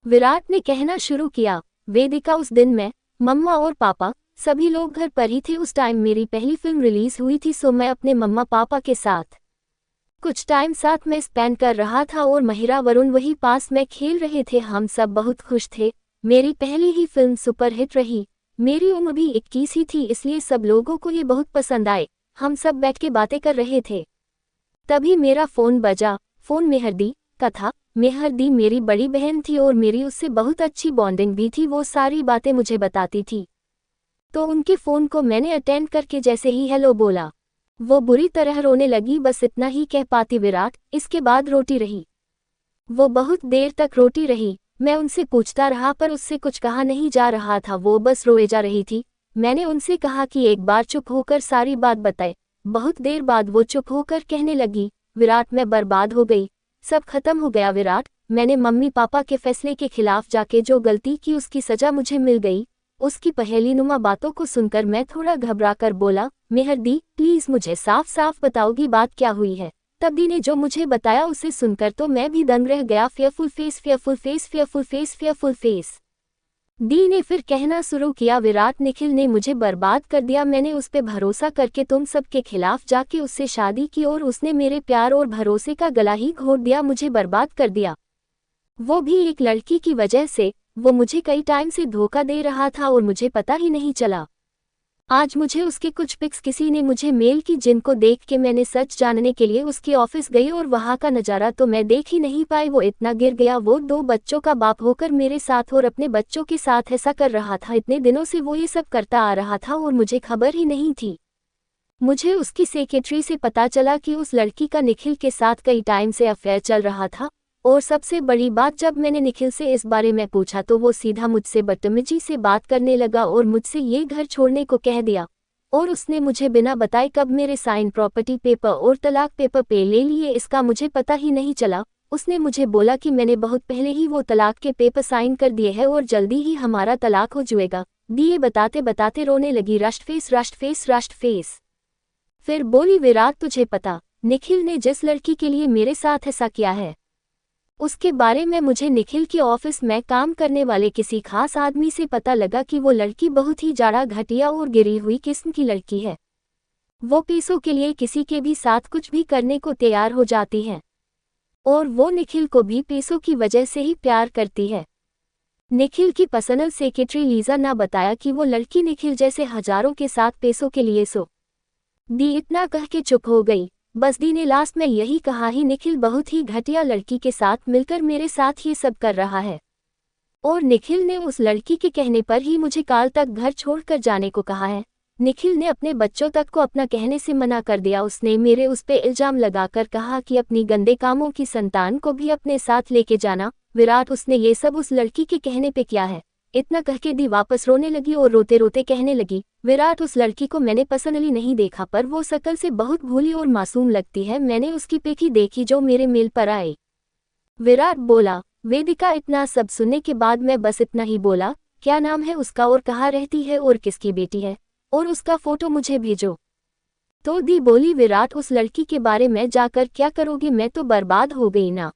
विराट ने कहना शुरू किया। वेदिका, उस दिन मैं, मम्मा और पापा सभी लोग घर पर ही थे। उस टाइम मेरी पहली फिल्म रिलीज हुई थी, सो मैं अपने मम्मा पापा के साथ कुछ टाइम साथ में स्पेंड कर रहा था और महिरा वरुण वही पास में खेल रहे थे। हम सब बहुत खुश थे। मेरी पहली ही फिल्म सुपरहिट रही। मेरी उम्र भी 21 ही थी, इसलिए सब लोगों को ये बहुत पसंद आए। हम सब बैठ के बातें कर रहे थे। तभी मेरा फ़ोन बजा। फ़ोन मेहरदी का था। मेहरदी मेरी बड़ी बहन थी और मेरी उससे बहुत अच्छी बॉन्डिंग भी थी। वो सारी बातें मुझे बताती थी। तो उनके फ़ोन को मैंने अटेंड करके जैसे ही हेलो बोला, वो बुरी तरह रोने लगी। बस इतना ही कह पाती विराट। इसके बाद रोती रही। वो बहुत देर तक रोती रही। मैं उनसे पूछता रहा पर उससे कुछ कहा नहीं जा रहा था। वो बस रोए जा रही थी। मैंने उनसे कहा कि एक बार चुप होकर सारी बात बताए। बहुत देर बाद वो चुप होकर कहने लगी, विराट मैं बर्बाद हो गई। सब खत्म हो गया विराट। मैंने मम्मी पापा के फैसले के खिलाफ जाके जो गलती की उसकी सजा मुझे मिल गई। उसकी पहेलीनुमा बातों को सुनकर मैं थोड़ा घबरा कर बोला, मेहरदी प्लीज मुझे साफ साफ बताओगी बात क्या हुई है। तब दी ने जो मुझे बताया उसे सुनकर तो मैं भी दंग रह गया। Fearful face, fearful face, fearful face, fearful face. दी ने फिर कहना शुरू किया, विराट निखिल ने मुझे बर्बाद कर दिया। मैंने उस पे भरोसा करके तुम सबके खिलाफ जाके उससे शादी की और उसने मेरे प्यार और भरोसे का गला ही घोट दिया, मुझे बर्बाद कर दिया। वो भी एक लड़की की वजह से। वो मुझे कई टाइम से धोखा दे रहा था और मुझे पता ही नहीं चला। आज मुझे उसके कुछ पिक्स किसी ने मुझे मेल की, जिनको देख के मैंने सच जानने के लिए उसके ऑफिस गई और वहां का नज़ारा तो मैं देख ही नहीं पाई। वो इतना गिर गया। वो 2 बच्चों का बाप होकर मेरे साथ और अपने बच्चों के साथ ऐसा कर रहा था। इतने दिनों से वो ये सब करता आ रहा था और मुझे खबर ही नहीं थी। मुझे उसकी सेक्रेटरी से पता चला कि उस लड़की का निखिल के साथ कई टाइम से अफेयर चल रहा था। और सबसे बड़ी बात, जब मैंने निखिल से इस बारे में पूछा तो वो सीधा मुझसे बदतमीजी से बात करने लगा और मुझसे ये घर छोड़ने को कह दिया। और उसने मुझे बिना बताए कब मेरे साइन प्रॉपर्टी पेपर और तलाक पेपर पे ले लिए, इसका मुझे पता ही नहीं चला। उसने मुझे बोला कि मैंने बहुत पहले ही वो तलाक के पेपर साइन कर दिए हैं और जल्दी ही हमारा तलाक हो जाएगा। दिए बताते बताते रोने लगी। राष्ट्रफेस, राष्ट्रफेस, राष्ट्रफेस। फिर बोली, विराट तुझे पता निखिल ने जिस लड़की के लिए मेरे साथ ऐसा किया है उसके बारे में मुझे निखिल के ऑफिस में काम करने वाले किसी खास आदमी से पता लगा कि वो लड़की बहुत ही जाड़ा, घटिया और गिरी हुई किस्म की लड़की है। वो पैसों के लिए किसी के भी साथ कुछ भी करने को तैयार हो जाती है और वो निखिल को भी पैसों की वजह से ही प्यार करती है। निखिल की पर्सनल सेक्रेटरी लीजा ने बताया कि वो लड़की निखिल जैसे हजारों के साथ पैसों के लिए दी इतना कह के चुप हो गई। बस दी ने लास्ट में यही कहा, ही निखिल बहुत ही घटिया लड़की के साथ मिलकर मेरे साथ ये सब कर रहा है और निखिल ने उस लड़की के कहने पर ही मुझे काल तक घर छोड़कर जाने को कहा है। निखिल ने अपने बच्चों तक को अपना कहने से मना कर दिया। उसने मेरे उस पे इल्जाम लगाकर कहा कि अपनी गंदे कामों की संतान को भी अपने साथ लेके जाना। विराट, उसने ये सब उस लड़की के कहने पे किया है। इतना कह के दी वापस रोने लगी और रोते रोते कहने लगी, विराट उस लड़की को मैंने पर्सनली नहीं देखा पर वो शकल से बहुत भोली और मासूम लगती है। मैंने उसकी पिक ही देखी जो मेरे मेल पर आई। विराट बोला। वेदिका, इतना सब सुनने के बाद मैं बस इतना ही बोला, क्या नाम है उसका और कहाँ रहती है और किसकी बेटी है और उसका फोटो मुझे भेजो। तो दी बोली, विराट उस लड़की के बारे में जाकर क्या करोगी, मैं तो बर्बाद हो गई ना।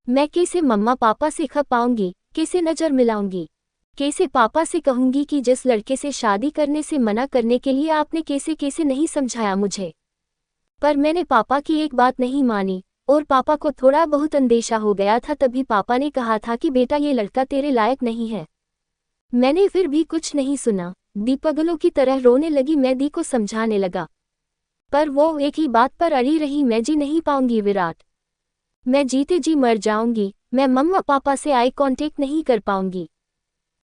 मैं कैसे मम्मा पापा से खप पाऊंगी, कैसे नजर मिलाऊंगी, कैसे पापा से कहूंगी कि जिस लड़के से शादी करने से मना करने के लिए आपने कैसे कैसे नहीं समझाया मुझे। पर मैंने पापा की एक बात नहीं मानी और पापा को थोड़ा बहुत अंदेशा हो गया था। तभी पापा ने कहा था कि बेटा ये लड़का तेरे लायक नहीं है। मैंने फिर भी कुछ नहीं सुना। दी पगलों की तरह रोने लगी। मैं दी को समझाने लगा पर वो एक ही बात पर अड़ी रही, मैं जी नहीं पाऊंगी विराट, मैं जीते जी मर जाऊंगी। मैं मम्मा पापा से आई कांटेक्ट नहीं कर पाऊंगी।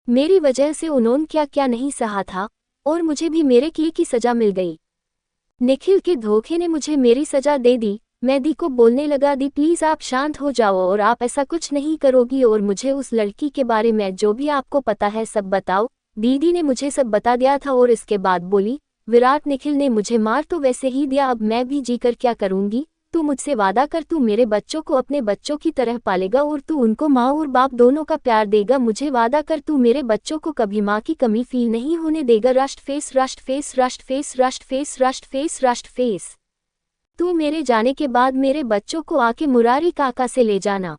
मेरी वजह से उन्होंने क्या क्या नहीं सहा था और मुझे भी मेरे किए की सजा मिल गई। निखिल के धोखे ने मुझे मेरी सजा दे दी। मैं दी को बोलने लगा, दी प्लीज आप शांत हो जाओ और आप ऐसा कुछ नहीं करोगी और मुझे उस लड़की के बारे में जो भी आपको पता है सब बताओ। दीदी ने मुझे सब बता दिया था और इसके बाद बोली, विराट निखिल ने मुझे मार तो वैसे ही दिया, अब मैं भी जीकर क्या करूंगी। तू मुझसे वादा कर, तू मेरे बच्चों को अपने बच्चों की तरह पालेगा और तू उनको माँ और बाप दोनों का प्यार देगा। मुझे वादा कर, तू मेरे बच्चों को कभी माँ की कमी फील नहीं होने देगा। राष्ट्रफेस, राष्ट्रफेस, राष्ट्रफेस, राष्ट्रफेस, राष्ट्रफेस, राष्ट्रफेस। तू मेरे जाने के बाद मेरे बच्चों को आके मुरारी काका से ले जाना।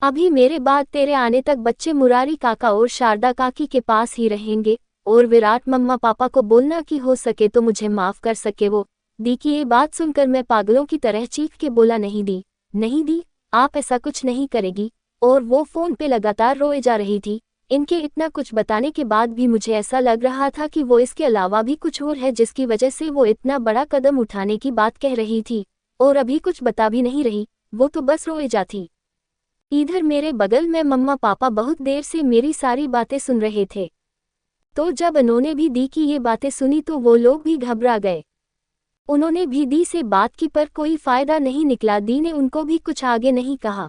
अभी मेरे बाद तेरे आने तक बच्चे मुरारी काका और शारदा काकी के पास ही रहेंगे। और विराट मम्मा पापा को बोलना कि हो सके तो मुझे माफ कर सके वो। दी की ये बात सुनकर मैं पागलों की तरह चीख के बोला, नहीं दी, नहीं दी, आप ऐसा कुछ नहीं करेगी। और वो फोन पे लगातार रोए जा रही थी। इनके इतना कुछ बताने के बाद भी मुझे ऐसा लग रहा था कि वो इसके अलावा भी कुछ और है जिसकी वजह से वो इतना बड़ा कदम उठाने की बात कह रही थी। और अभी कुछ बता भी नहीं रही, वो तो बस रोए जाती। इधर मेरे बगल में मम्मा पापा बहुत देर से मेरी सारी बातें सुन रहे थे। तो जब उन्होंने भी दी की ये बातें सुनी तो वो लोग भी घबरा गए। उन्होंने भी दी से बात की पर कोई फायदा नहीं निकला। दी ने उनको भी कुछ आगे नहीं कहा।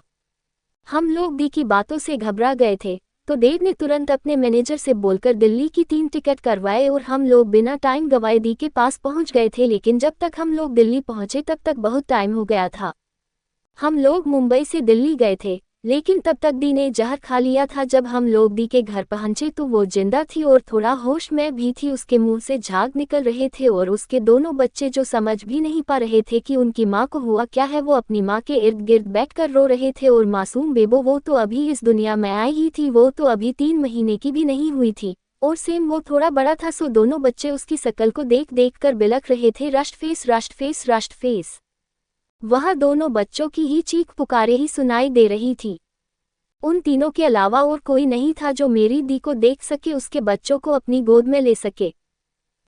हम लोग दी की बातों से घबरा गए थे तो देव ने तुरंत अपने मैनेजर से बोलकर दिल्ली की 3 टिकट करवाए और हम लोग बिना टाइम गवाए दी के पास पहुंच गए थे। लेकिन जब तक हम लोग दिल्ली पहुंचे तब तक बहुत टाइम हो गया था। हम लोग मुंबई से दिल्ली गए थे लेकिन तब तक दी ने जहर खा लिया था। जब हम लोग दी के घर पहुंचे तो वो जिंदा थी और थोड़ा होश में भी थी। उसके मुंह से झाग निकल रहे थे और उसके दोनों बच्चे जो समझ भी नहीं पा रहे थे कि उनकी माँ को हुआ क्या है, वो अपनी माँ के इर्द गिर्द बैठकर रो रहे थे। और मासूम बेबो, वो तो अभी इस दुनिया में आई ही थी, वो तो अभी 3 महीने की भी नहीं हुई थी। और सेम वो थोड़ा बड़ा था, सो दोनों बच्चे उसकी शकल को देख देख कर बिलख रहे थे, rust face rust face rust face. वह दोनों बच्चों की ही चीख पुकारे ही सुनाई दे रही थी। उन तीनों के अलावा और कोई नहीं था जो मेरी दी को देख सके, उसके बच्चों को अपनी गोद में ले सके।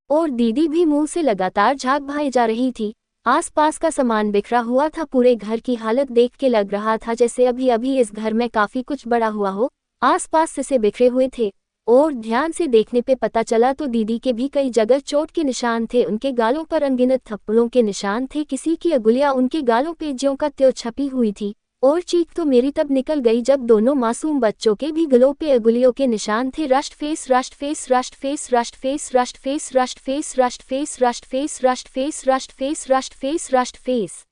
और दीदी भी मुंह से लगातार झाग बहाई जा रही थी। आसपास का सामान बिखरा हुआ था। पूरे घर की हालत देख के लग रहा था जैसे अभी अभी इस घर में काफी कुछ बड़ा हुआ हो। आसपास से बिखरे हुए थे और ध्यान से देखने पे पता चला तो दीदी के भी कई जगह चोट के निशान थे। उनके गालों पर अनगिनत थप्पड़ों के निशान थे। किसी की अंगुलियां उनके गालों पे ज्यों का त्यों छपी हुई थी। और चीख तो मेरी तब निकल गई जब दोनों मासूम बच्चों के भी गलों पे अंगुलियों के निशान थे। Rust face rust face rust face rust face rust face rust face rust face rust face rust face rust face rust face rust face.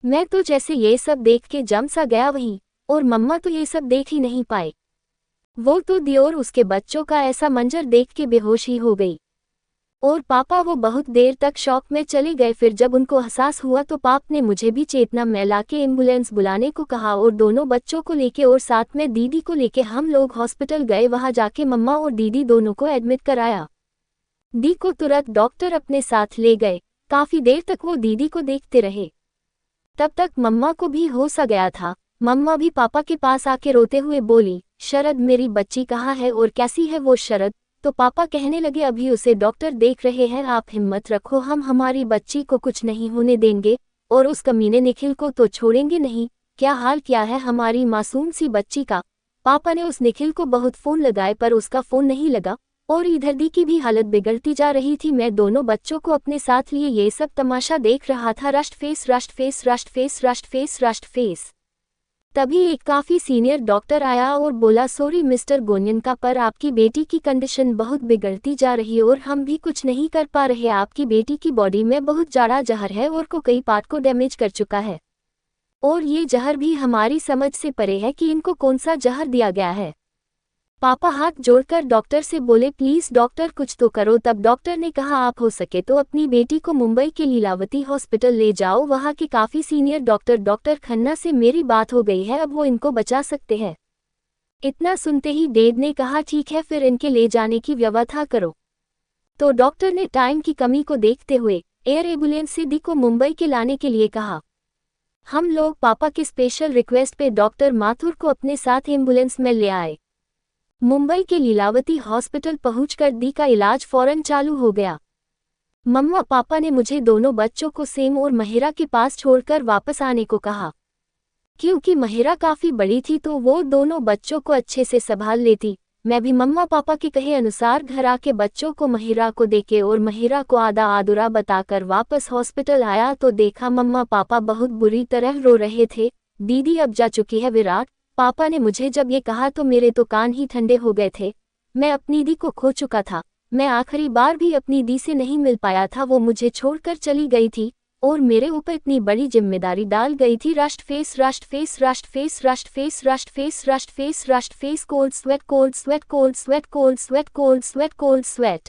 मैं तो जैसे ये सब देख के जम सा गया वहीं। और मम्मा तो ये सब देख ही नहीं पाए। वो तो दी और उसके बच्चों का ऐसा मंजर देख के बेहोश ही हो गई। और पापा वो बहुत देर तक शॉक में चले गए। फिर जब उनको एहसास हुआ तो पाप ने मुझे भी चेतना में लाके एम्बुलेंस बुलाने को कहा और दोनों बच्चों को लेके और साथ में दीदी को लेके हम लोग हॉस्पिटल गए। वहां जाके मम्मा और दीदी दोनों को एडमिट कराया। दी को तुरंत डॉक्टर अपने साथ ले गए। काफी देर तक वो दीदी को देखते रहे। तब तक मम्मा को भी होश आ गया था। मम्मा भी पापा के पास आके रोते हुए बोली, शरद मेरी बच्ची कहाँ है और कैसी है वो शरद? तो पापा कहने लगे, अभी उसे डॉक्टर देख रहे हैं, आप हिम्मत रखो, हम हमारी बच्ची को कुछ नहीं होने देंगे और उस कमीने निखिल को तो छोड़ेंगे नहीं। क्या हाल किया है हमारी मासूम सी बच्ची का। पापा ने उस निखिल को बहुत फोन लगाए पर उसका फोन नहीं लगा। और इधर दी की भी हालत बिगड़ती जा रही थी। मैं दोनों बच्चों को अपने साथ लिए ये सब तमाशा देख रहा था। Rust face rust face rust face rust face rust face. तभी एक काफी सीनियर डॉक्टर आया और बोला, सॉरी मिस्टर गोयनका, पर आपकी बेटी की कंडीशन बहुत बिगड़ती जा रही है और हम भी कुछ नहीं कर पा रहे। आपकी बेटी की बॉडी में बहुत ज़्यादा जहर है और को कई पार्ट को डैमेज कर चुका है। और ये जहर भी हमारी समझ से परे है कि इनको कौन सा जहर दिया गया है। पापा हाथ जोड़कर डॉक्टर से बोले, प्लीज डॉक्टर कुछ तो करो। तब डॉक्टर ने कहा, आप हो सके तो अपनी बेटी को मुंबई के लीलावती हॉस्पिटल ले जाओ। वहाँ के काफी सीनियर डॉक्टर खन्ना से मेरी बात हो गई है, अब वो इनको बचा सकते हैं। इतना सुनते ही डेड ने कहा, ठीक है फिर इनके ले जाने की व्यवस्था करो। तो डॉक्टर ने टाइम की कमी को देखते हुए एयर एम्बुलेंस से दी को मुंबई के लाने के लिए कहा। हम लोग पापा के स्पेशल रिक्वेस्ट पे डॉक्टर माथुर को अपने साथ एम्बुलेंस में ले आए। मुंबई के लीलावती हॉस्पिटल पहुंचकर दी का इलाज फौरन चालू हो गया। मम्मा पापा ने मुझे दोनों बच्चों को सेम और महिरा के पास छोड़कर वापस आने को कहा। क्योंकि महिरा काफी बड़ी थी तो वो दोनों बच्चों को अच्छे से संभाल लेती। मैं भी मम्मा पापा के कहे अनुसार घर आके बच्चों को महिरा को देके और महिरा को आधा अधूरा बताकर वापस हॉस्पिटल आया तो देखा मम्मा पापा बहुत बुरी तरह रो रहे थे। दीदी अब जा चुकी है विराट। पापा ने मुझे जब ये कहा तो मेरे तो कान ही ठंडे हो गए थे। मैं अपनी दी को खो चुका था। मैं आखिरी बार भी अपनी दी से नहीं मिल पाया था। वो मुझे छोड़कर चली गई थी और मेरे ऊपर इतनी बड़ी जिम्मेदारी डाल गई थी। Rust face rust face rust face rust face rust face rust face rust face cold sweat cold sweat cold sweat cold sweat cold sweat cold sweat.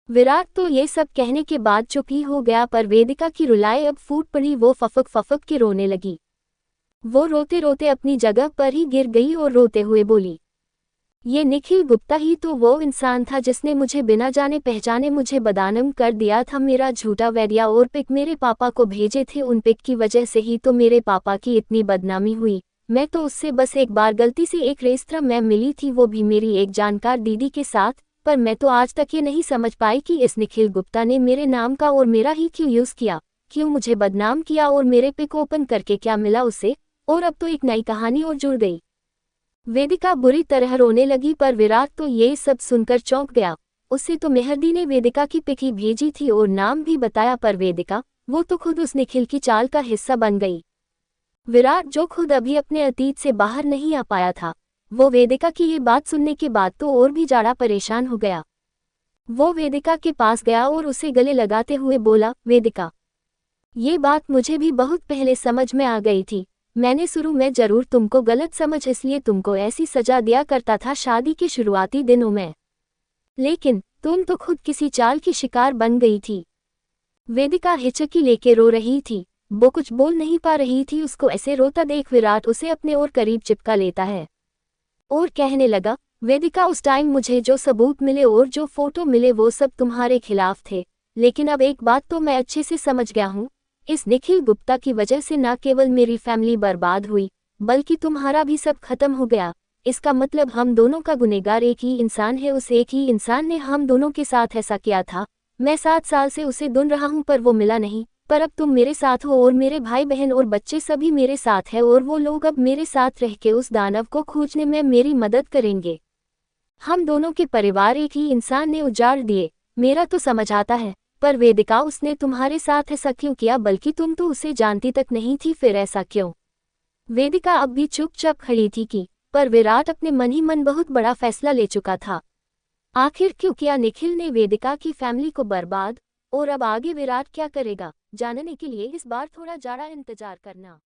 Virat तो ये सब कहने के बाद चुप ही हो गया, पर वेदिका की रुलाई अब फूट पड़ी। वो फफक फफक के रोने लगी। वो रोते रोते अपनी जगह पर ही गिर गई और रोते हुए बोली, ये निखिल गुप्ता ही तो वो इंसान था जिसने मुझे बिना जाने पहचाने मुझे बदनाम कर दिया था। मेरा झूठा वीडियो और पिक मेरे पापा को भेजे थे, उन पिक की वजह से ही तो मेरे पापा की इतनी बदनामी हुई। मैं तो उससे बस एक बार गलती से एक रेस्तरां में मिली थी, वो भी मेरी एक जानकार दीदी के साथ। पर मैं तो आज तक ये नहीं समझ पाई कि इस निखिल गुप्ता ने मेरे नाम का और मेरा ही क्यों यूज़ किया, क्यों मुझे बदनाम किया, और मेरे पिक ओपन करके क्या मिला उसे। और अब तो एक नई कहानी और जुड़ गई। वेदिका बुरी तरह रोने लगी, पर विराट तो ये सब सुनकर चौंक गया। उससे तो मेहदी ने वेदिका की पिक ही भेजी थी और नाम भी बताया, पर वेदिका, वो तो खुद उस निखिल की चाल का हिस्सा बन गई। विराट, जो खुद अभी अपने अतीत से बाहर नहीं आ पाया था, वो वेदिका की ये बात सुनने के बाद तो और भी ज़्यादा परेशान हो गया। वो वेदिका के पास गया और उसे गले लगाते हुए बोला, वेदिका, ये बात मुझे भी बहुत पहले समझ में आ गई थी। मैंने शुरू में जरूर तुमको गलत समझ इसलिए तुमको ऐसी सजा दिया करता था शादी के शुरुआती दिनों में, लेकिन तुम तो खुद किसी चाल की शिकार बन गई थी। वेदिका हिचकी लेके रो रही थी, वो कुछ बोल नहीं पा रही थी। उसको ऐसे रोता देख विराट उसे अपने और करीब चिपका लेता है और कहने लगा, वेदिका, उस टाइम मुझे जो सबूत मिले और जो फोटो मिले वो सब तुम्हारे खिलाफ थे, लेकिन अब एक बात तो मैं अच्छे से समझ गया हूँ, इस निखिल गुप्ता की वजह से न केवल मेरी फैमिली बर्बाद हुई, बल्कि तुम्हारा भी सब खत्म हो गया। इसका मतलब हम दोनों का गुनहगार एक ही इंसान है। उस एक ही इंसान ने हम दोनों के साथ ऐसा किया था। मैं 7 साल से उसे ढूंढ रहा हूँ, पर वो मिला नहीं। पर अब तुम मेरे साथ हो और मेरे भाई बहन और बच्चे सभी मेरे साथ हैं, और वो लोग अब मेरे साथ रह के उस दानव को खोजने में मेरी मदद करेंगे। हम दोनों के परिवार एक ही इंसान ने उजाड़ दिए। मेरा तो समझ आता है, पर वेदिका, उसने तुम्हारे साथ ऐसा क्यों किया, बल्कि तुम तो उसे जानती तक नहीं थी, फिर ऐसा क्यों। वेदिका अब भी चुपचाप खड़ी थी कि, पर विराट अपने मन ही मन बहुत बड़ा फैसला ले चुका था। आखिर क्यों किया निखिल ने वेदिका की फैमिली को बर्बाद, और अब आगे विराट क्या करेगा, जानने के लिए इस बार थोड़ा ज़्यादा इंतजार करना।